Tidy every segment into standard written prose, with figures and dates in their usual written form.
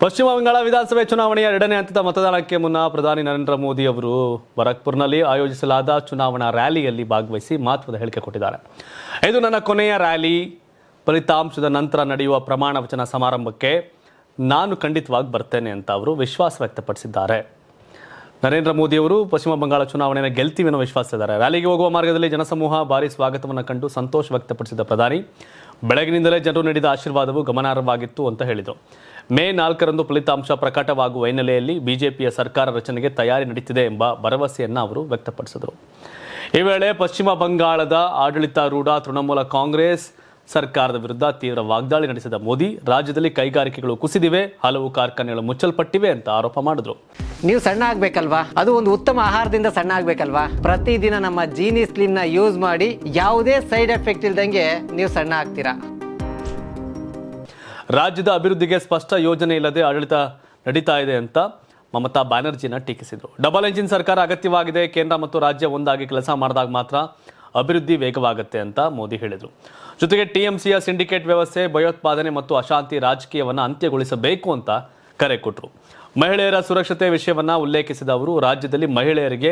ಪಶ್ಚಿಮ ಬಂಗಾಳ ವಿಧಾನಸಭೆ ಚುನಾವಣೆಯ 2ನೇ ಹಂತದ ಮತದಾನಕ್ಕೆ ಮುನ್ನ ಪ್ರಧಾನಿ ನರೇಂದ್ರ ಮೋದಿ ಅವರು ಬರಕ್ಪುರ್ನಲ್ಲಿ ಆಯೋಜಿಸಲಾದ ಚುನಾವಣಾ ರ್ಯಾಲಿಯಲ್ಲಿ ಭಾಗವಹಿಸಿ ಮಹತ್ವದ ಹೇಳಿಕೆ ಕೊಟ್ಟಿದ್ದಾರೆ. ಇದು ನನ್ನ ಕೊನೆಯ ರ್ಯಾಲಿ. ಫಲಿತಾಂಶದ ನಂತರ ನಡೆಯುವ ಪ್ರಮಾಣ ವಚನ ಸಮಾರಂಭಕ್ಕೆ ನಾನು ಖಂಡಿತವಾಗಿ ಬರ್ತೇನೆ ಅಂತ ಅವರು ವಿಶ್ವಾಸ ವ್ಯಕ್ತಪಡಿಸಿದ್ದಾರೆ. ನರೇಂದ್ರ ಮೋದಿ ಅವರು ಪಶ್ಚಿಮ ಬಂಗಾಳ ಚುನಾವಣೆಯನ್ನು ಗೆಲ್ತೀವಿ ಅನ್ನೋ ವಿಶ್ವಾಸವಿದ್ದಾರೆ. ರ್ಯಾಲಿಗೆ ಹೋಗುವ ಮಾರ್ಗದಲ್ಲಿ ಜನಸಮೂಹ ಭಾರಿ ಸ್ವಾಗತವನ್ನು ಕಂಡು ಸಂತೋಷ ವ್ಯಕ್ತಪಡಿಸಿದ ಪ್ರಧಾನಿ ಬೆಳಗಿನಿಂದಲೇ ಜನರು ನೀಡಿದ ಆಶೀರ್ವಾದವು ಗಮನಾರ್ಹವಾಗಿತ್ತು ಅಂತ ಹೇಳಿದರು. ಮೇ 4ರಂದು ಫಲಿತಾಂಶ ಪ್ರಕಟವಾಗುವ ಹಿನ್ನೆಲೆಯಲ್ಲಿ ಬಿಜೆಪಿಯ ಸರ್ಕಾರ ರಚನೆಗೆ ತಯಾರಿ ನಡೆಯುತ್ತಿದೆ ಎಂಬ ಭರವಸೆಯನ್ನು ಅವರು ವ್ಯಕ್ತಪಡಿಸಿದರು. ಈ ವೇಳೆ ಪಶ್ಚಿಮ ಬಂಗಾಳದ ಆಡಳಿತಾರೂಢ ತೃಣಮೂಲ ಕಾಂಗ್ರೆಸ್ ಸರ್ಕಾರದ ವಿರುದ್ಧ ತೀವ್ರ ವಾಗ್ದಾಳಿ ನಡೆಸಿದ ಮೋದಿ ರಾಜ್ಯದಲ್ಲಿ ಕೈಗಾರಿಕೆಗಳು ಕುಸಿದಿವೆ, ಹಲವು ಕಾರ್ಖಾನೆಗಳು ಮುಚ್ಚಲ್ಪಟ್ಟಿವೆ ಅಂತ ಆರೋಪ ಮಾಡಿದ್ರು. ನೀವು ಸಣ್ಣ ಆಗ್ಬೇಕಲ್ವಾ? ಅದು ಒಂದು ಉತ್ತಮ ಆಹಾರದಿಂದ ಸಣ್ಣ ಆಗ್ಬೇಕಲ್ವಾ? ಪ್ರತಿದಿನ ನಮ್ಮ ಜೀನಿ ಸ್ಲಿಮ್ ನ ಯೂಸ್ ಮಾಡಿ ಯಾವುದೇ ಸೈಡ್ ಎಫೆಕ್ಟ್ ಇಲ್ದಂಗೆ ನೀವು ಸಣ್ಣ ಆಗ್ತೀರಾ. ರಾಜ್ಯದ ಅಭಿವೃದ್ಧಿಗೆ ಸ್ಪಷ್ಟ ಯೋಜನೆ ಇಲ್ಲದೆ ಆಡಳಿತ ನಡೀತಾ ಇದೆ ಅಂತ ಮಮತಾ ಬ್ಯಾನರ್ಜಿನ ಟೀಕಿಸಿದರು. ಡಬಲ್ ಎಂಜಿನ್ ಸರ್ಕಾರ ಅಗತ್ಯವಾಗಿದೆ. ಕೇಂದ್ರ ಮತ್ತು ರಾಜ್ಯ ಒಂದಾಗಿ ಕೆಲಸ ಮಾಡಿದಾಗ ಮಾತ್ರ ಅಭಿವೃದ್ಧಿ ವೇಗವಾಗುತ್ತೆ ಅಂತ ಮೋದಿ ಹೇಳಿದರು. ಜೊತೆಗೆ ಟಿಎಂಸಿಯ ಸಿಂಡಿಕೇಟ್ ವ್ಯವಸ್ಥೆ, ಭಯೋತ್ಪಾದನೆ ಮತ್ತು ಅಶಾಂತಿ ರಾಜಕೀಯವನ್ನು ಅಂತ್ಯಗೊಳಿಸಬೇಕು ಅಂತ ಕರೆ ಕೊಟ್ಟರು. ಮಹಿಳೆಯರ ಸುರಕ್ಷತೆ ವಿಷಯವನ್ನು ಉಲ್ಲೇಖಿಸಿದ ಅವರು ರಾಜ್ಯದಲ್ಲಿ ಮಹಿಳೆಯರಿಗೆ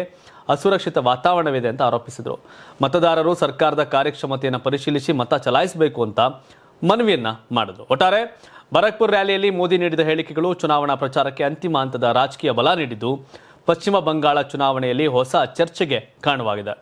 ಅಸುರಕ್ಷಿತ ವಾತಾವರಣವಿದೆ ಅಂತ ಆರೋಪಿಸಿದರು. ಮತದಾರರು ಸರ್ಕಾರದ ಕಾರ್ಯಕ್ಷಮತೆಯನ್ನು ಪರಿಶೀಲಿಸಿ ಮತ ಚಲಾಯಿಸಬೇಕು ಅಂತ ಮನವಿಯನ್ನ ಮಾಡಿದ್ರು. ಒಟ್ಟಾರೆ ಬರಕ್ಪುರ್ ರ್ಯಾಲಿಯಲ್ಲಿ ಮೋದಿ ನೀಡಿದ ಹೇಳಿಕೆಗಳು ಚುನಾವಣಾ ಪ್ರಚಾರಕ್ಕೆ ಅಂತಿಮ ಹಂತದ ರಾಜಕೀಯ ಬಲ ನೀಡಿದ್ದು ಪಶ್ಚಿಮ ಬಂಗಾಳ ಚುನಾವಣೆಯಲ್ಲಿ ಹೊಸ ಚರ್ಚೆಗೆ ಕಾರಣವಾಗಿದೆ.